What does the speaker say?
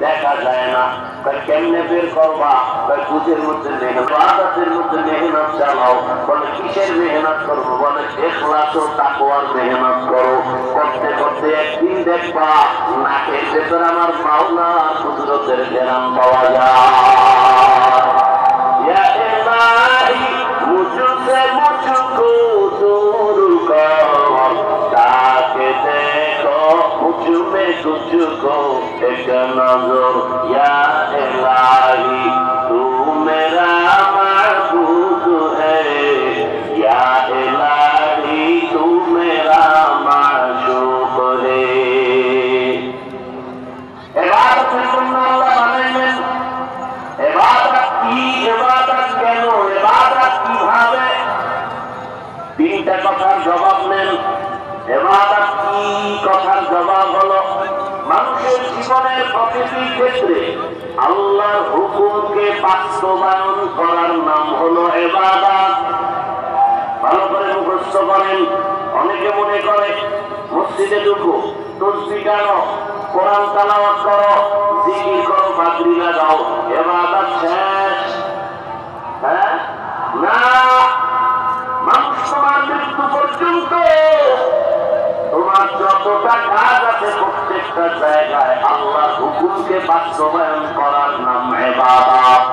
দেখা যায় না। কেমনে বের করবা? বুঝের মধ্যে মেহনত, আদাতের মধ্যে মেহনত চালাও। বলে কিসের মেহনত করবো? বলে ইখলাস ও তাকওয়ার মেহনত করো। করতে করতে একদিন দেখবা নাকের ভেতর আমার মাওলার কুদরতের ঘেরান পাওয়া যায়। ইয়া ইলাহি মুঝসে মুঝকো दूर कर, ताके देखो मुझ में तुझको एक नजर। या इलाही तू मेरा महबूब है, या इलाही तू मेरा माशूक है। इबादतेर জন্য আল্লাহ বানাইলেন। ইবাদত কি? ইবাদত কেন? ইবাদত কিভাবে? তিনটা কথার জবাব নেন। ইবাদত কি? কথার জবাব হলো মানুষের জীবনের প্রতিটি ক্ষেত্রে আল্লাহর হুকুমকে বাস্তবায়ন করার নাম হলো ইবাদত। ভালো করে মুখস্থ করেন। অনেকে মনে করে মসজিদে ঢুকো, তাসবিহ টানো, কোরআন তেলাওয়াত করো, জিকির করো, পাগড়ি লাগাও, ইবাদত শেষ। হ্যাঁ না, মানুষ তোমার মৃত্যু পর্যন্ত তোমার যতটা কাজ আছে প্রত্যেকটা জায়গায় আল্লাহর হুকুমকে বাস্তবায়ন করার নাম ইবাদত।